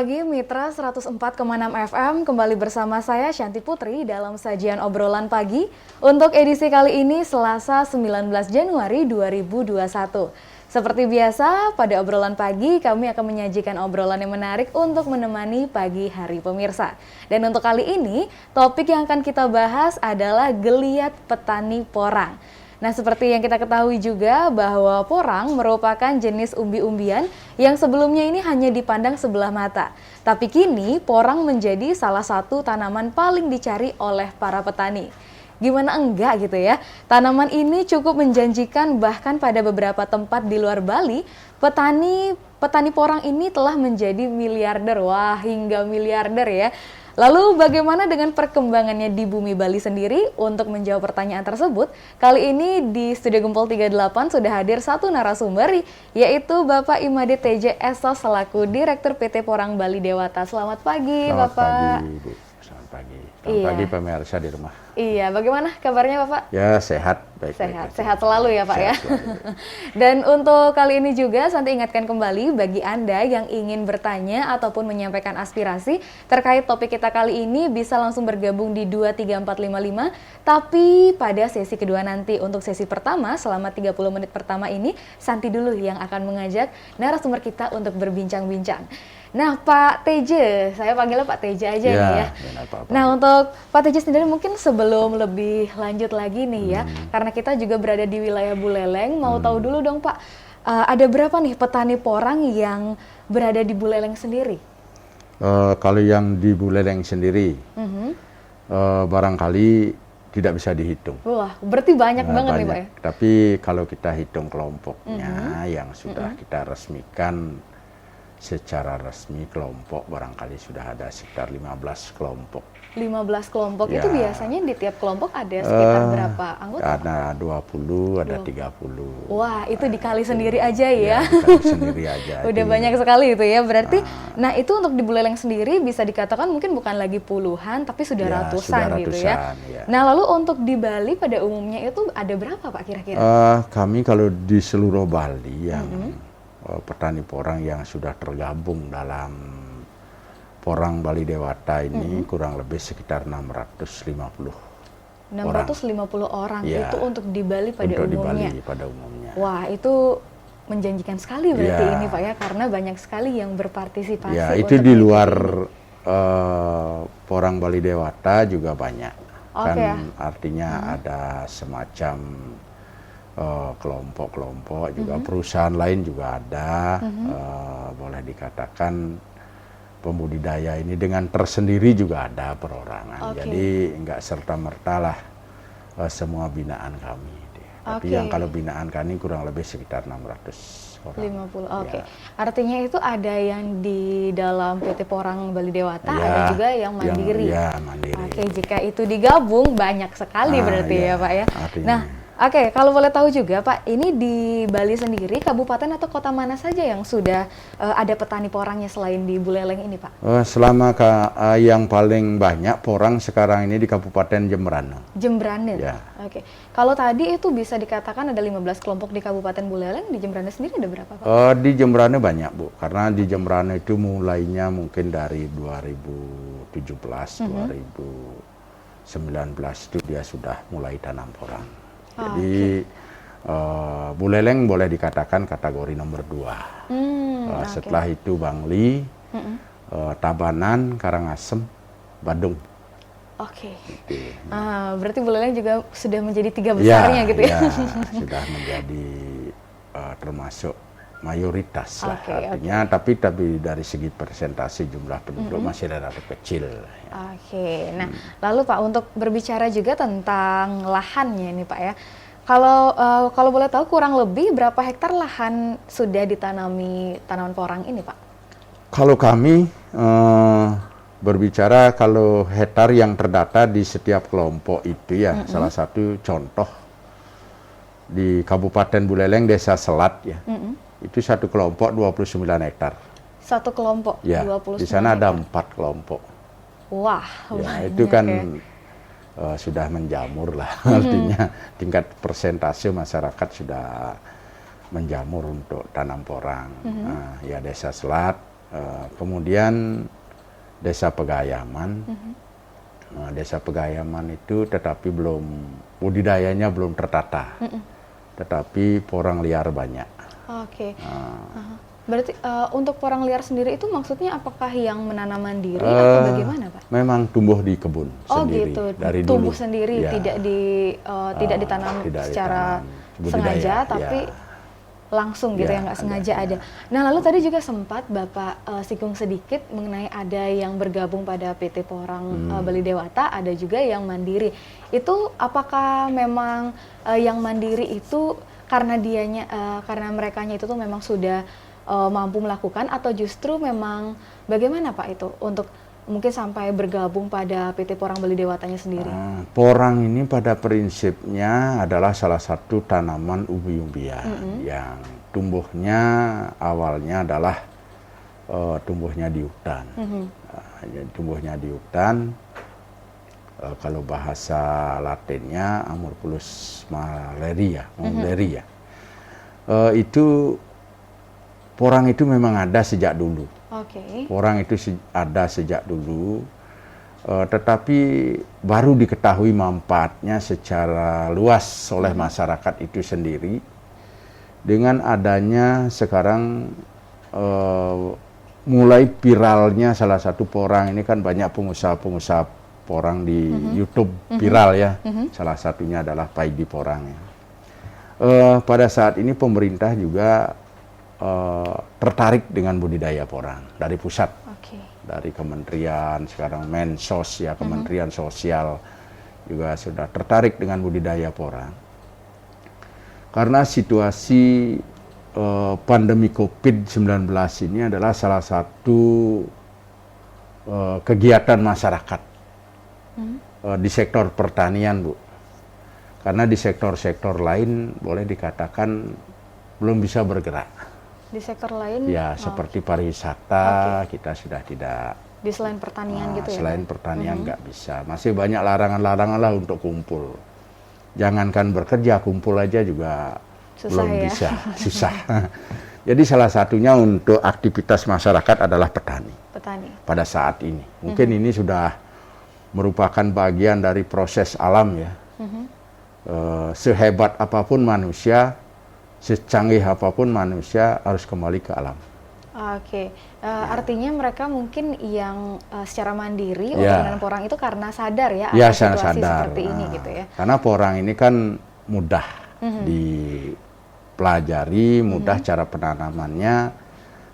pagi Mitra 104,6 FM, kembali bersama saya Shanti Putri dalam sajian obrolan pagi untuk edisi kali ini Selasa 19 Januari 2021. Seperti biasa, pada obrolan pagi kami akan menyajikan obrolan yang menarik untuk menemani pagi hari pemirsa. Dan untuk kali ini, topik yang akan kita bahas adalah geliat petani porang. Nah, seperti yang kita ketahui juga bahwa porang merupakan jenis umbi-umbian yang sebelumnya ini hanya dipandang sebelah mata. Tapi kini porang menjadi salah satu tanaman paling dicari oleh para petani. Gimana enggak gitu ya? Tanaman ini cukup menjanjikan, bahkan pada beberapa tempat di luar Bali, petani porang ini telah menjadi miliarder. Wah, hingga miliarder ya. Lalu bagaimana dengan perkembangannya di bumi Bali sendiri? Untuk menjawab pertanyaan tersebut, kali ini di Studio Gempol 38 sudah hadir satu narasumber, yaitu Bapak Imade TJ Esos selaku Direktur PT Porang Bali Dewata. Selamat pagi, Selamat Bapak. Pagi, Bu. Selamat pagi. Selamat pagi pemirsa di rumah. Iya, bagaimana kabarnya Bapak? Ya, sehat. Sehat selalu ya Pak ya. Selalu. Dan untuk kali ini juga Santi ingatkan kembali bagi Anda yang ingin bertanya ataupun menyampaikan aspirasi terkait topik kita kali ini bisa langsung bergabung di 23455. Tapi pada sesi kedua nanti, untuk sesi pertama selama 30 menit pertama ini Santi dulu yang akan mengajak narasumber kita untuk berbincang-bincang. Nah, Pak TJ, saya panggilnya Pak TJ aja nih ya. Apa-apa. Nah, untuk Pak TJ sendiri mungkin sebelum lebih lanjut lagi nih ya, karena kita juga berada di wilayah Buleleng, mau tahu dulu dong Pak, ada berapa nih petani porang yang berada di Buleleng sendiri? Kalau yang di Buleleng sendiri, barangkali tidak bisa dihitung. Wah, berarti banyak banget nih Pak ya? Tapi kalau kita hitung kelompoknya yang sudah kita resmikan secara resmi kelompok, barangkali sudah ada sekitar 15 kelompok. 15 kelompok Ya. itu biasanya di tiap kelompok ada sekitar berapa anggota? Ada 20, ada 30. Wah, itu dikali sendiri aja ya? Dikali sendiri aja. Udah banyak sekali itu ya, berarti nah itu untuk di Buleleng sendiri bisa dikatakan mungkin bukan lagi puluhan, tapi sudah Ya, ratusan sudah gitu ya. ya. Nah, lalu untuk di Bali pada umumnya itu ada berapa Pak kira-kira? Kami kalau di seluruh Bali yang petani porang yang sudah tergabung dalam Porang Bali Dewata ini kurang lebih sekitar 650 orang Ya, itu untuk di Bali pada untuk umumnya. di Bali pada umumnya. Wah, itu menjanjikan sekali berarti Ya. ini Pak ya, karena banyak sekali yang berpartisipasi. Ya, itu untuk di mengikuti luar ini. Porang Bali Dewata juga banyak. Oke, ya. Artinya ada semacam kelompok-kelompok juga, perusahaan lain juga ada, boleh dikatakan pembudidaya ini dengan tersendiri juga ada perorangan. Oke. Jadi enggak serta-merta lah semua binaan kami. Tapi Oke. yang kalau binaan kami kurang lebih sekitar 600 orang. 50, oke. Ya. Artinya itu ada yang di dalam PT Porang Bali Dewata, Ya, ada juga yang mandiri. Mandiri. Oke, jika itu digabung banyak sekali berarti ya Pak ya. Artinya. Nah, oke, kalau boleh tahu juga Pak, ini di Bali sendiri kabupaten atau kota mana saja yang sudah ada petani porangnya selain di Buleleng ini Pak? Selama yang paling banyak porang sekarang ini di Kabupaten Jembrana. Jembrana. Ya. Oke. Kalau tadi itu bisa dikatakan ada 15 kelompok di Kabupaten Buleleng, di Jembrana sendiri ada berapa Pak? Di Jembrana banyak Bu, karena di Jembrana itu mulainya mungkin dari 2017, 2019 itu dia sudah mulai tanam porang. Jadi Buleleng boleh dikatakan kategori nomor 2. Setelah itu Bangli, Tabanan, Karangasem, Badung. Oke. Gitu. Berarti Buleleng juga sudah menjadi 3 besarnya gitu ya? Ya, sudah menjadi termasuk mayoritas lah artinya. Tapi dari segi persentase jumlah penduduk masih relatif kecil. Oke, nah lalu Pak, untuk berbicara juga tentang lahannya nih Pak ya, kalau boleh tahu kurang lebih berapa hektar lahan sudah ditanami tanaman porang ini Pak? Kalau kami berbicara kalau hektar yang terdata di setiap kelompok itu ya, salah satu contoh di Kabupaten Buleleng Desa Selat ya, itu satu kelompok 29 hektar. Satu kelompok Ya, 29 di sana ada hektar. 4 kelompok. Wah, Ya, banyak itu kan ya. Sudah menjamur lah, artinya tingkat persentase masyarakat sudah menjamur untuk tanam porang. Ya Desa Selat, Kemudian Desa Pegayaman. Desa Pegayaman itu tetapi belum, budidayanya belum tertata. Tetapi porang liar banyak. Oke. Berarti untuk porang liar sendiri itu maksudnya apakah yang menanam mandiri atau bagaimana, Pak? Memang tumbuh di kebun sendiri. Gitu. Dari tumbuh dulu. sendiri, Ya. tidak ditanam secara sengaja, tapi langsung gitu ya, nggak sengaja ada. Nah, lalu tadi juga sempat Bapak singgung sedikit mengenai ada yang bergabung pada PT Porang Bali Dewata, ada juga yang mandiri. Itu apakah memang yang mandiri itu karena karena merekanya itu tuh memang sudah mampu melakukan, atau justru memang bagaimana Pak itu untuk mungkin sampai bergabung pada PT Porang Bali Dewatanya sendiri? Porang ini pada prinsipnya adalah salah satu tanaman umbi-umbian yang tumbuhnya awalnya adalah tumbuhnya di hutan. Tumbuhnya di hutan, kalau bahasa Latinnya Amorphous malaria, itu porang itu memang ada sejak dulu. Porang itu ada sejak dulu, tetapi baru diketahui manfaatnya secara luas oleh masyarakat itu sendiri. Dengan adanya sekarang mulai viralnya salah satu porang ini, kan banyak pengusaha-pengusaha porang di YouTube viral ya. Salah satunya adalah Paidi Porang. Pada saat ini pemerintah juga tertarik dengan budidaya porang dari pusat, dari kementerian, sekarang Mensos ya, Kementerian Sosial juga sudah tertarik dengan budidaya porang. Karena situasi pandemi COVID-19 ini adalah salah satu kegiatan masyarakat di sektor pertanian, Bu. Karena di sektor-sektor lain boleh dikatakan belum bisa bergerak. Di sektor lain? Ya, seperti pariwisata kita sudah tidak. Di selain pertanian gitu ya? Selain pertanian nggak bisa. Masih banyak larangan-larangan lah untuk kumpul. Jangankan bekerja, kumpul aja juga belum bisa. Susah. Jadi salah satunya untuk aktivitas masyarakat adalah petani. Pada saat ini. Mungkin ini sudah merupakan bagian dari proses alam ya. Sehebat apapun manusia, secanggih apapun manusia harus kembali ke alam. Artinya mereka mungkin yang secara mandiri untuk menanam porang itu karena sadar ya akan situasi seperti ini gitu ya. Karena porang ini kan mudah dipelajari, mudah cara penanamannya.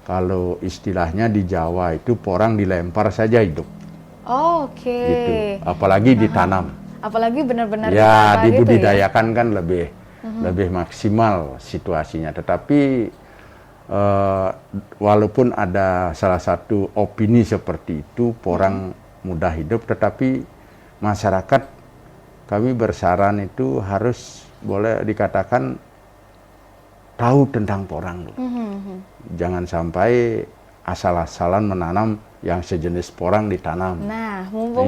Kalau istilahnya di Jawa itu porang dilempar saja hidup. Gitu. Apalagi ditanam. Apalagi benar-benar dibudidayakan kan lebih maksimal situasinya. Tetapi walaupun ada salah satu opini seperti itu, porang mudah hidup, tetapi masyarakat, kami bersaran itu harus boleh dikatakan tahu tentang porang. Jangan sampai asal-asalan menanam yang sejenis porang ditanam. Nah, mumpung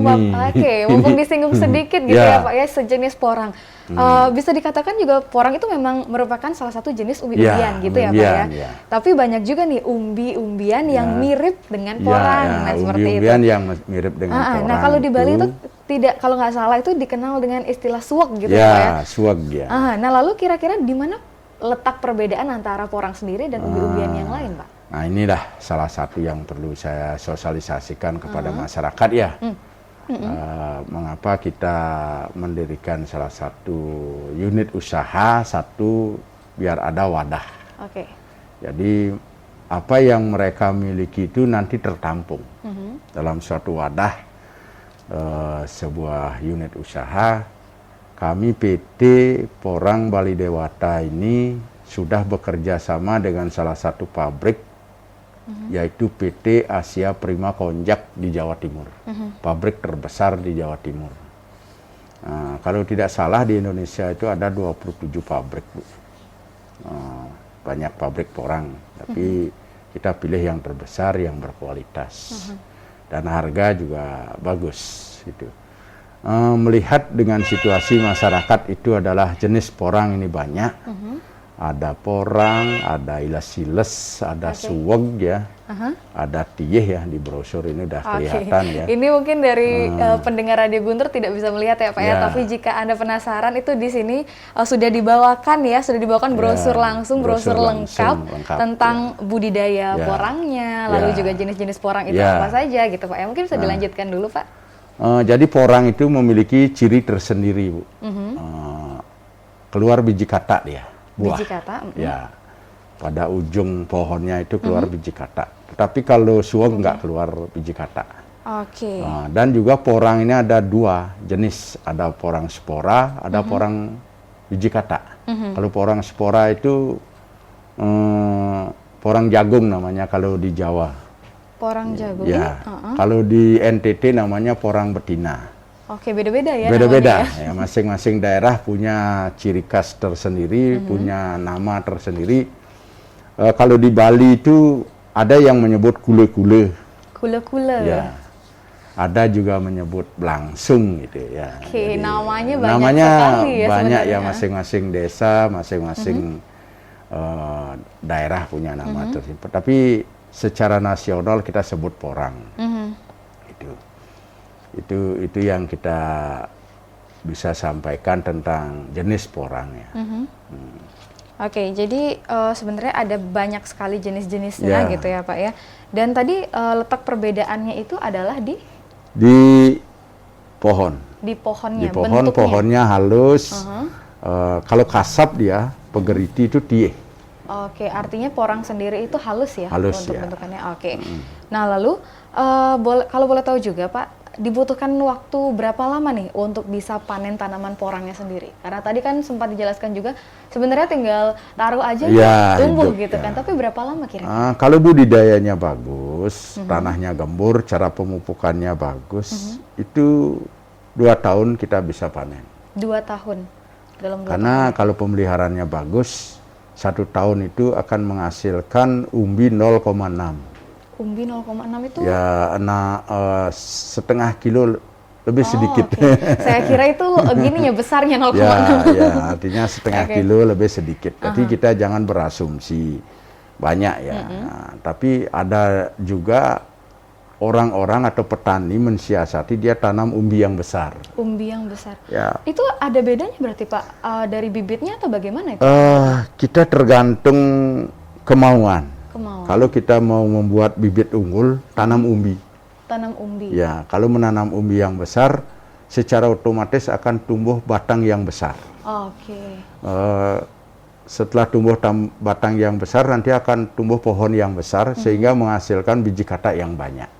disinggung sedikit gitu ya Pak ya, sejenis porang. Bisa dikatakan juga porang itu memang merupakan salah satu jenis umbi-umbian gitu ya Pak ya. Tapi banyak juga nih umbi-umbian yang mirip dengan porang. Umbi-umbian yang mirip dengan porang. Nah, kalau di Bali itu tidak, kalau nggak salah itu dikenal dengan istilah suwek gitu ya Pak ya. Suwek ya. Nah, lalu kira-kira di mana letak perbedaan antara porang sendiri dan umbi-umbian yang lain, Pak? Nah, inilah salah satu yang perlu saya sosialisasikan kepada masyarakat ya. Mengapa kita mendirikan salah satu unit usaha, biar ada wadah. Jadi apa yang mereka miliki itu nanti tertampung dalam suatu wadah, sebuah unit usaha. Kami PT Porang Bali Dewata ini sudah bekerja sama dengan salah satu pabrik, yaitu PT Asia Prima Konjak di Jawa Timur, pabrik terbesar di Jawa Timur. Kalau tidak salah di Indonesia itu ada 27 pabrik, Bu. Banyak pabrik porang, tapi kita pilih yang terbesar, yang berkualitas, dan harga juga bagus gitu. Melihat dengan situasi masyarakat itu adalah jenis porang ini banyak, ada porang, ada ilasiles, ada suweg ya, ada tieh ya, di brosur ini udah kelihatan ya. Ini mungkin dari pendengar Radio Guntur tidak bisa melihat ya Pak ya, Ya. tapi jika Anda penasaran itu di sini sudah dibawakan ya, sudah dibawakan brosur langsung, brosur lengkap tentang budidaya porangnya, lalu juga jenis-jenis porang itu apa saja gitu Pak ya. Mungkin bisa dilanjutkan dulu Pak. Jadi porang itu memiliki ciri tersendiri Bu. Keluar biji kata dia. Buah. Biji kata. Ya, pada ujung pohonnya itu keluar biji kata. Tetapi kalau suweg nggak keluar biji kata. Oke. Dan juga porang ini ada dua jenis, ada porang spora, ada porang biji kata. Kalau porang spora itu porang jagung namanya kalau di Jawa. Porang jagung. Ya, kalau di NTT namanya porang betina. Oke, beda-beda ya. Beda-beda, ya. ya, masing-masing daerah punya ciri khas tersendiri, punya nama tersendiri. Kalau di Bali itu ada yang menyebut kule-kule. Kule-kule. Ya. Ada juga menyebut langsung gitu ya. Oke, Jadi, namanya banyak namanya sekali ya banyak sebenarnya. ya, masing-masing desa, masing-masing daerah punya nama tersebut. Tapi secara nasional kita sebut porang. Itu yang kita bisa sampaikan tentang jenis porang ya. Oke, jadi sebenarnya ada banyak sekali jenis-jenisnya gitu ya Pak ya. Dan tadi letak perbedaannya itu adalah di pohon. Di pohonnya, Di pohonnya halus. Kalau kasap dia, pegeriti itu tieh. Oke, artinya porang sendiri itu halus ya Halus, untuk ya. bentukannya. Oke. Nah, lalu kalau boleh tahu juga Pak, dibutuhkan waktu berapa lama nih untuk bisa panen tanaman porangnya sendiri? Karena tadi kan sempat dijelaskan juga sebenarnya tinggal taruh aja tumbuh hidup, gitu kan. Tapi berapa lama kira-kira? Kalau budidayanya bagus, tanahnya gembur, cara pemupukannya bagus, itu 2 tahun kita bisa panen. 2 tahun dalam 2 Karena kalau pemeliharaannya bagus, 1 tahun itu akan menghasilkan umbi 0,6. Umbi 0,6 itu? Ya, setengah kilo lebih sedikit. Okay. Saya kira itu gininya besarnya 0,6. Ya, artinya setengah kilo lebih sedikit. Jadi kita jangan berasumsi banyak ya. Nah, tapi ada juga orang-orang atau petani mensiasati dia tanam umbi yang besar. Umbi yang besar. Ya. Itu ada bedanya berarti Pak dari bibitnya atau bagaimana itu? Kita tergantung kemauan. Kalau kita mau membuat bibit unggul, tanam umbi. Tanam umbi. Ya, kalau menanam umbi yang besar, secara otomatis akan tumbuh batang yang besar. Oke. Setelah tumbuh batang yang besar, nanti akan tumbuh pohon yang besar, sehingga menghasilkan biji kata yang banyak.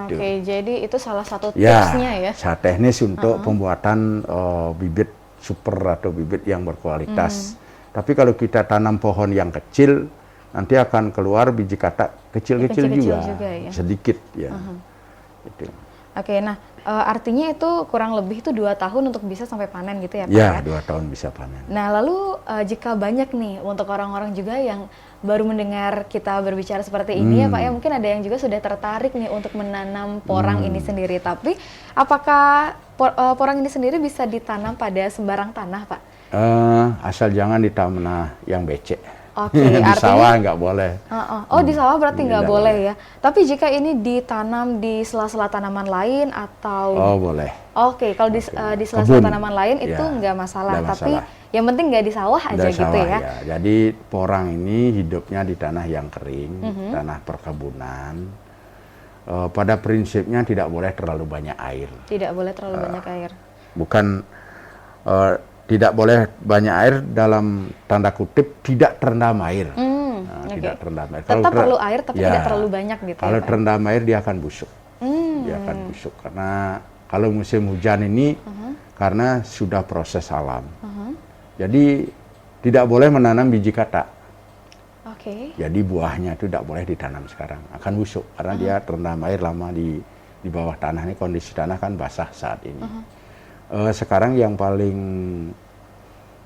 Oke, jadi itu salah satu tipsnya ya? Ya, teknis untuk pembuatan bibit super atau bibit yang berkualitas. Tapi kalau kita tanam pohon yang kecil, nanti akan keluar biji kata kecil-kecil juga ya? Sedikit ya. Gitu. Oke, nah artinya itu kurang lebih itu 2 tahun untuk bisa sampai panen gitu ya Pak? Ya, 2 tahun bisa panen. Nah lalu jika banyak nih untuk orang-orang juga yang baru mendengar kita berbicara seperti ini ya Pak ya, mungkin ada yang juga sudah tertarik nih untuk menanam porang ini sendiri. Tapi apakah porang ini sendiri bisa ditanam pada sembarang tanah Pak? Asal jangan di tanah yang becek. Oke, di artinya, sawah nggak boleh. Di sawah berarti nggak boleh ya. Tapi jika ini ditanam di sela-sela tanaman lain atau? Oh boleh. Oke, kalau di sela-sela tanaman lain itu nggak masalah. Tapi yang penting nggak di sawah aja gitu ya. Jadi porang ini hidupnya di tanah yang kering, tanah perkebunan. Pada prinsipnya tidak boleh terlalu banyak air. Tidak boleh terlalu banyak air. Bukan. Tidak boleh banyak air dalam tanda kutip tidak terendam air. Tidak terendam air. Tetap perlu air tapi tidak terlalu banyak gitu. Kalau ya, terendam air dia akan busuk. Dia akan busuk karena kalau musim hujan ini karena sudah proses alam. Jadi tidak boleh menanam biji kata. Jadi buahnya itu tidak boleh ditanam sekarang, akan busuk karena dia terendam air lama di bawah tanah. Ini kondisi tanah kan basah saat ini. Sekarang yang paling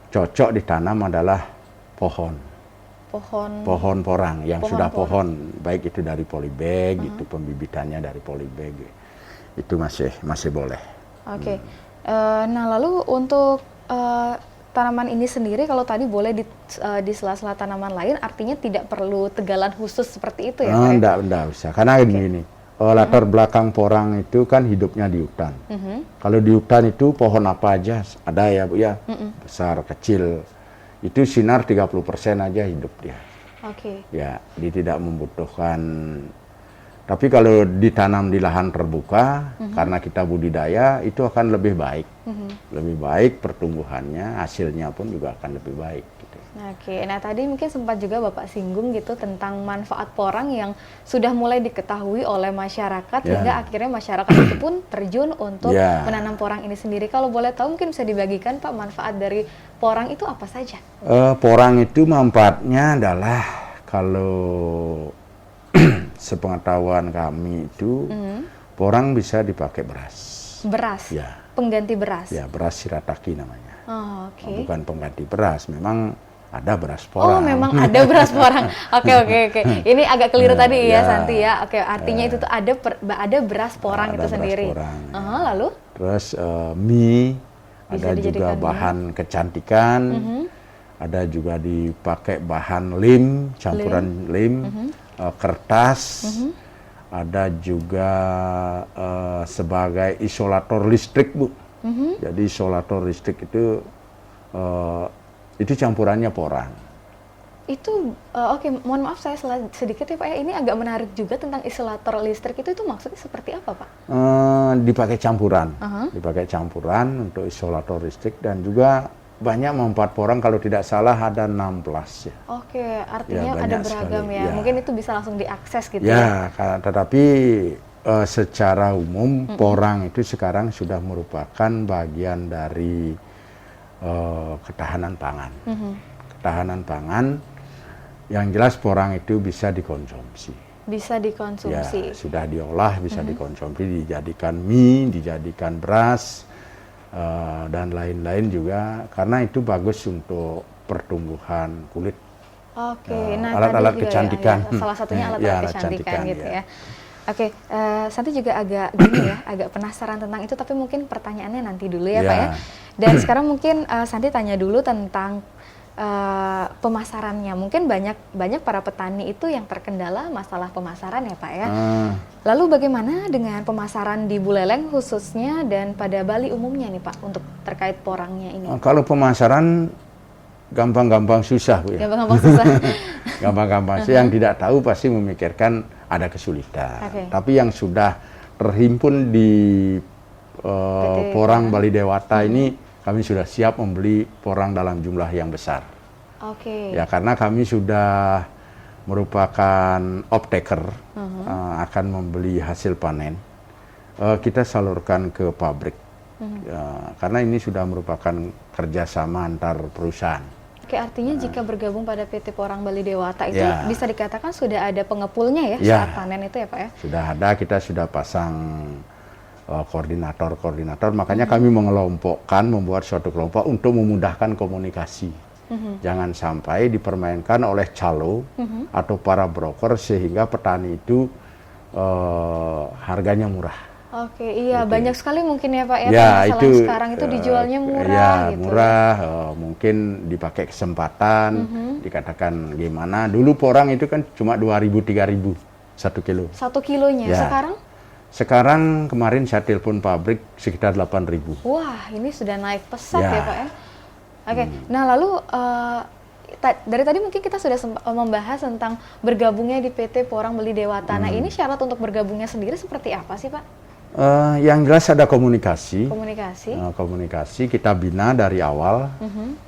cocok ditanam adalah pohon porang yang sudah pohon, baik itu dari polybag, itu pembibitannya dari polybag, itu masih boleh. Nah lalu untuk tanaman ini sendiri kalau tadi boleh di sela-sela tanaman lain, artinya tidak perlu tegalan khusus seperti itu ya Pak? Enggak usah, karena gini, latar belakang porang itu kan hidupnya di hutan. Kalau di hutan itu pohon apa aja ada ya Bu ya, besar, kecil, itu sinar 30% aja hidup dia. Oke. Ya, dia tidak membutuhkan. Tapi kalau ditanam di lahan terbuka, karena kita budidaya, itu akan lebih baik. Lebih baik pertumbuhannya, hasilnya pun juga akan lebih baik. Gitu. Oke, nah tadi mungkin sempat juga Bapak singgung gitu tentang manfaat porang yang sudah mulai diketahui oleh masyarakat, hingga akhirnya masyarakat itu pun terjun untuk menanam porang ini sendiri. Kalau boleh tahu mungkin bisa dibagikan Pak, manfaat dari porang itu apa saja? Porang itu manfaatnya adalah kalau sepengetahuan kami itu porang bisa dipakai beras. Beras? Ya. Pengganti beras? Ya, beras shirataki namanya. Oh, oke. Bukan pengganti beras, memang ada beras porang. Oh, memang ada beras porang. Oke. Ini agak keliru tadi ya, Santi ya. Oke, artinya itu tuh ada beras porang itu beras sendiri. Porang, lalu? Terus mie, bisa ada juga bahan kecantikan. Ada juga dipakai bahan lem, campuran lem. Kertas, ada juga sebagai isolator listrik Bu. Jadi isolator listrik itu campurannya porang. Itu oke, mohon maaf saya sedikit ya Pak ya, ini agak menarik juga tentang isolator listrik itu maksudnya seperti apa Pak? Dipakai campuran untuk isolator listrik, dan juga banyak manfaat porang, kalau tidak salah ada 16 ya. Oke, artinya ada beragam sekali, ya. Mungkin itu bisa langsung diakses gitu ya. Tetapi secara umum porang itu sekarang sudah merupakan bagian dari ketahanan pangan. Ketahanan pangan, yang jelas porang itu bisa dikonsumsi. Bisa dikonsumsi. Ya, sudah diolah, bisa dikonsumsi, dijadikan mie, dijadikan beras, dan lain-lain juga, karena itu bagus untuk pertumbuhan kulit. Oke, nah alat-alat kecantikan. Ya, salah satunya alat-alat kecantikan gitu ya. Oke, Santi juga agak gini ya, agak penasaran tentang itu, tapi mungkin pertanyaannya nanti dulu ya Pak ya. Dan sekarang mungkin Santi tanya dulu tentang pemasarannya. Mungkin banyak para petani itu yang terkendala masalah pemasaran ya Pak ya. Lalu bagaimana dengan pemasaran di Buleleng khususnya dan pada Bali umumnya nih Pak untuk terkait porangnya ini? Kalau pemasaran gampang-gampang susah Bu ya. Gampang-gampang susah. Gampang-gampang susah. Yang tidak tahu pasti memikirkan ada kesulitan. Tapi yang sudah terhimpun di porang Bali Dewata ini, kami sudah siap membeli porang dalam jumlah yang besar. Ya, karena kami sudah merupakan off-taker, akan membeli hasil panen. Kita salurkan ke pabrik, karena ini sudah merupakan kerjasama antar perusahaan. Oke, artinya jika bergabung pada PT Porang Bali Dewata itu bisa dikatakan sudah ada pengepulnya ya saat panen itu ya Pak ya? Sudah ada, kita sudah pasang koordinator, makanya kami membuat suatu kelompok untuk memudahkan komunikasi. Jangan sampai dipermainkan oleh calo atau para broker sehingga petani itu harganya murah. Oke, iya, banyak sekali mungkin ya Pak ya, itu sekarang itu dijualnya murah gitu. Murah, mungkin dipakai kesempatan, dikatakan gimana. Dulu porang itu kan cuma 2.000-3.000 1 kilo. 1 kilonya, sekarang? Sekarang kemarin saya telepon pabrik sekitar 8.000. Wah, ini sudah naik pesat ya Pak ya. Oke, nah lalu dari tadi mungkin kita sudah membahas tentang bergabungnya di PT Porang Bali Dewata. Nah, ini syarat untuk bergabungnya sendiri seperti apa sih Pak? Yang jelas ada komunikasi. Komunikasi kita bina dari awal.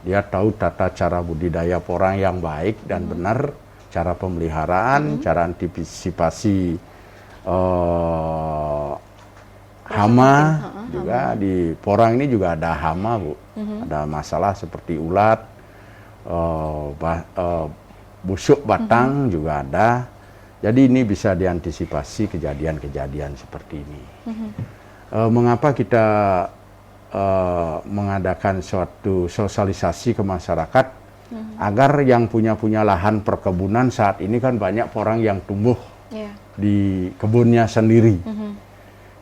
Dia tahu tata cara budidaya porang yang baik dan benar, cara pemeliharaan, cara antisipasi hama juga. Di porang ini juga ada hama Bu, ada masalah seperti ulat, busuk batang juga ada. Jadi ini bisa diantisipasi kejadian-kejadian seperti ini. Mengapa kita mengadakan suatu sosialisasi ke masyarakat agar yang punya lahan perkebunan saat ini kan banyak porang yang tumbuh di kebunnya sendiri.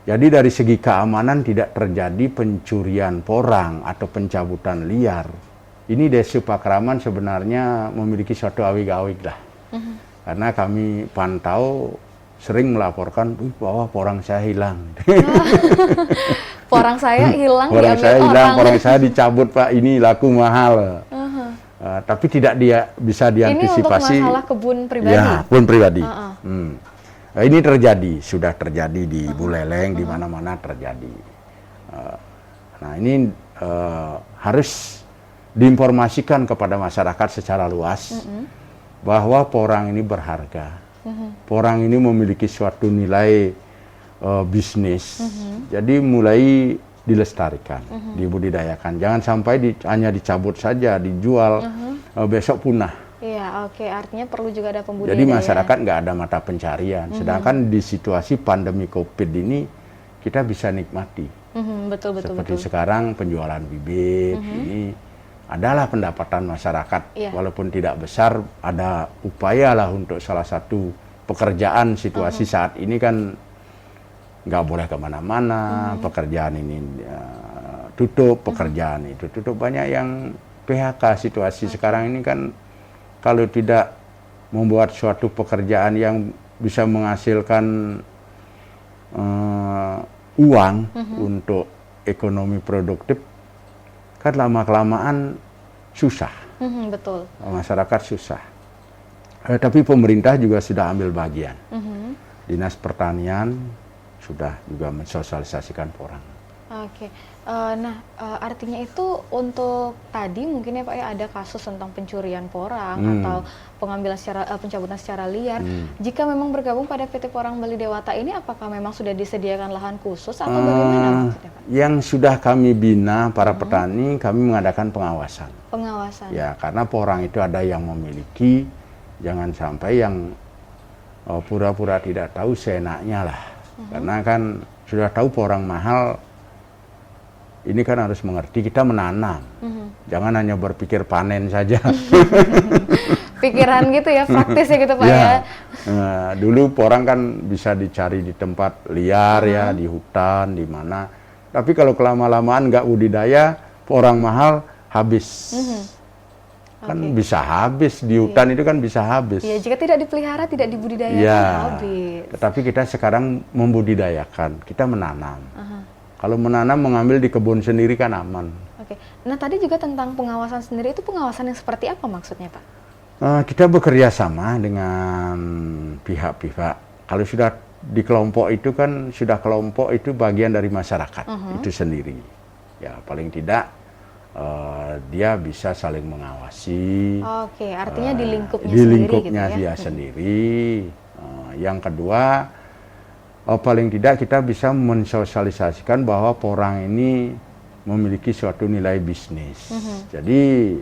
Jadi dari segi keamanan tidak terjadi pencurian porang atau pencabutan liar. ini Desa Pakraman sebenarnya memiliki suatu awig-awig lah. Karena kami pantau sering melaporkan bahwa porang saya hilang. Porang saya hilang, Porang diambil saya hilang, orang. porang saya dicabut Pak, ini laku mahal. Tapi tidak dia bisa diantisipasi. Ini untuk masalah kebun pribadi? Ya, kebun pribadi. Ini terjadi, sudah terjadi di Buleleng, di mana-mana terjadi. Nah ini harus diinformasikan kepada masyarakat secara luas bahwa porang ini berharga. Porang ini memiliki suatu nilai bisnis, jadi mulai dilestarikan, dibudidayakan. Jangan sampai hanya dicabut saja, dijual, besok punah. Iya, oke. Artinya perlu juga ada pembudidayaan. Jadi masyarakat nggak ada mata pencarian. Sedangkan di situasi pandemi COVID ini kita bisa nikmati. Betul. Seperti sekarang penjualan bibit ini adalah pendapatan masyarakat, walaupun tidak besar, ada upaya lah untuk salah satu pekerjaan situasi saat ini kan nggak boleh kemana-mana, pekerjaan ini tutup, pekerjaan itu tutup, banyak yang PHK. Situasi sekarang ini kan kalau tidak membuat suatu pekerjaan yang bisa menghasilkan uang untuk ekonomi produktif, kan lama-kelamaan susah. Betul. Masyarakat susah. Tapi pemerintah juga sudah ambil bagian. Dinas Pertanian sudah juga mensosialisasikan porang. Oke. Artinya itu untuk tadi mungkin ya Pak ya, ada kasus tentang pencurian porang atau pengambilan pencabutan secara liar. Jika memang bergabung pada PT Porang Bali Dewata ini, apakah memang sudah disediakan lahan khusus atau bagaimana maksudnya Pak? Yang sudah kami bina para petani, kami mengadakan pengawasan. Pengawasan. Ya, karena porang itu ada yang memiliki, jangan sampai yang pura-pura tidak tahu seenaknya lah. Karena kan sudah tahu porang mahal, ini kan harus mengerti kita menanam. Jangan hanya berpikir panen saja. Pikiran gitu ya, praktis ya gitu Pak ya. Nah, dulu porang kan bisa dicari di tempat liar ya, di hutan, di mana. Tapi kalau kelama-lamaan nggak budidaya, porang mahal habis. Kan bisa habis, di hutan itu kan bisa habis. Iya, jika tidak dipelihara, tidak dibudidayakan, habis. Tetapi kita sekarang membudidayakan, kita menanam. Kalau menanam, mengambil di kebun sendiri kan aman. Oke. Nah tadi juga tentang pengawasan sendiri, itu pengawasan yang seperti apa maksudnya Pak? Kita bekerja sama dengan pihak-pihak. Kalau sudah di kelompok itu kan, sudah kelompok itu bagian dari masyarakat itu sendiri. Ya paling tidak dia bisa saling mengawasi. Oke, artinya di lingkupnya di sendiri lingkupnya gitu ya? dia sendiri. Yang kedua, paling tidak kita bisa mensosialisasikan bahwa porang ini memiliki suatu nilai bisnis. Jadi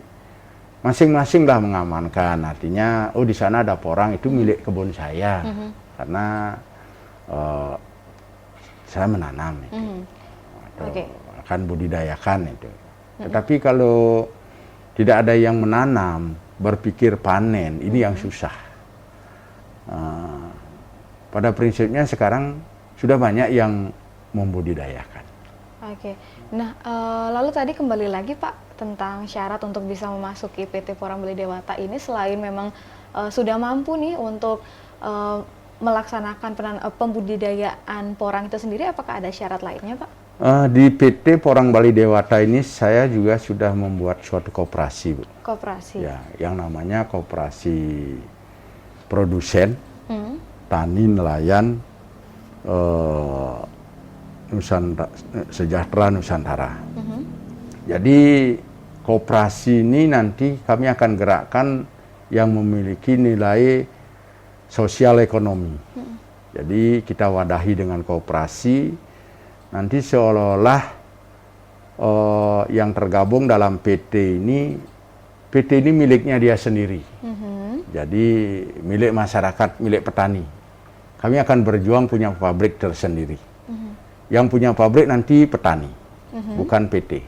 masing-masing lah mengamankan. Artinya, oh di sana ada porang, itu milik kebun saya. Karena saya menanam itu. Atau akan budidayakan itu. Tetapi kalau tidak ada yang menanam, berpikir panen, ini yang susah. Pada prinsipnya sekarang sudah banyak yang membudidayakan. Oke. Nah, lalu tadi kembali lagi Pak tentang syarat untuk bisa memasuki PT Porang Bali Dewata ini, selain memang sudah mampu nih untuk melaksanakan pembudidayaan porang itu sendiri, apakah ada syarat lainnya Pak? Di PT Porang Bali Dewata ini saya juga sudah membuat suatu koperasi, Bu. Koperasi? Ya, yang namanya koperasi produsen tani nelayan Sejahtera Nusantara. Jadi koperasi ini nanti kami akan gerakkan yang memiliki nilai sosial ekonomi. Jadi kita wadahi dengan koperasi, nanti seolah-olah yang tergabung dalam PT ini miliknya dia sendiri. Jadi milik masyarakat, milik petani. Kami akan berjuang punya pabrik tersendiri. Yang punya pabrik nanti petani, bukan PT.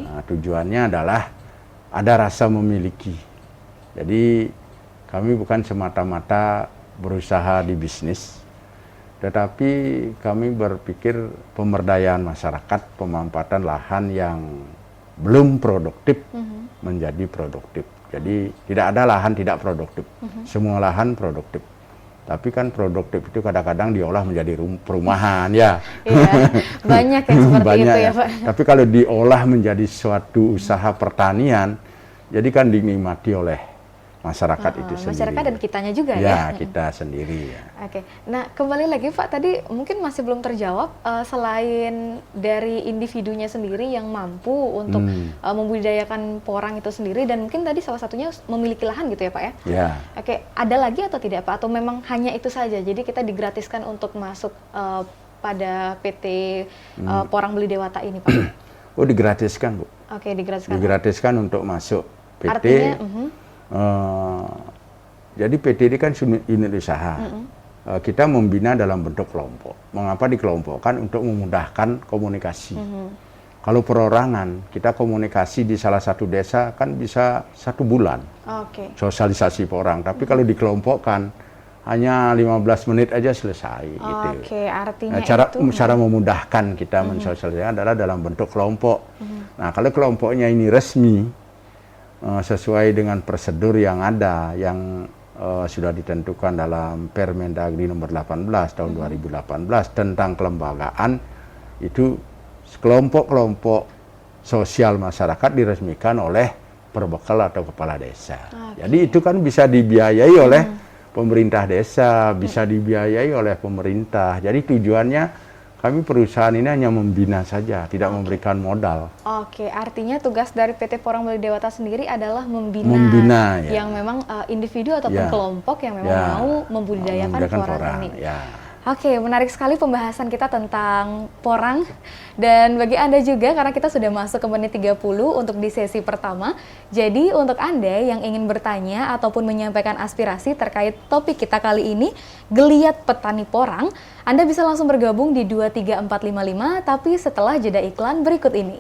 Nah, tujuannya adalah ada rasa memiliki. Jadi kami bukan semata-mata berusaha di bisnis, tetapi kami berpikir pemberdayaan masyarakat, pemanfaatan lahan yang belum produktif menjadi produktif. Jadi tidak ada lahan tidak produktif, semua lahan produktif. Tapi kan produktif itu kadang-kadang diolah menjadi perumahan ya. Iya, banyak yang seperti Banyak itu ya ya. Pak. Tapi kalau diolah menjadi suatu usaha pertanian, jadi kan dinikmati oleh masyarakat itu sendiri. Masyarakat dan kitanya juga ya. ya. Kita sendiri ya. Oke, nah kembali lagi Pak, tadi mungkin masih belum terjawab, selain dari individunya sendiri yang mampu untuk membudidayakan porang itu sendiri, dan mungkin tadi salah satunya memiliki lahan gitu ya Pak ya? Ya. Oke, ada lagi atau tidak Pak? Atau memang hanya itu saja, jadi kita digratiskan untuk masuk pada PT Porang Beli Dewata ini Pak? Oh, digratiskan Bu. Oke, digratiskan. Digratiskan untuk masuk PT. Artinya, jadi PT ini kan unit usaha. Kita membina dalam bentuk kelompok. Mengapa dikelompokkan? Untuk memudahkan komunikasi. Kalau perorangan, kita komunikasi di salah satu desa kan bisa 1 bulan. Sosialisasi porang. Tapi kalau dikelompokkan, hanya 15 menit aja selesai. Gitu. Artinya cara memudahkan kita mensosialisasikan adalah dalam bentuk kelompok. Nah, kalau kelompoknya ini resmi, sesuai dengan prosedur yang ada, yang sudah ditentukan dalam Permendagri nomor 18 tahun 2018 tentang kelembagaan, itu kelompok-kelompok sosial masyarakat diresmikan oleh perbekal atau kepala desa. Jadi itu kan bisa dibiayai oleh pemerintah desa, bisa dibiayai oleh pemerintah. Jadi tujuannya kami perusahaan ini hanya membina saja, tidak memberikan modal. Artinya tugas dari PT Porang Beli Dewata sendiri adalah membina ya. yang memang individu ataupun kelompok yang memang mau membudidayakan porang ini. Menarik sekali pembahasan kita tentang porang. Dan bagi Anda juga, karena kita sudah masuk ke menit 30 untuk di sesi pertama. Jadi untuk Anda yang ingin bertanya ataupun menyampaikan aspirasi terkait topik kita kali ini, geliat petani porang, Anda bisa langsung bergabung di 23455, tapi setelah jeda iklan berikut ini.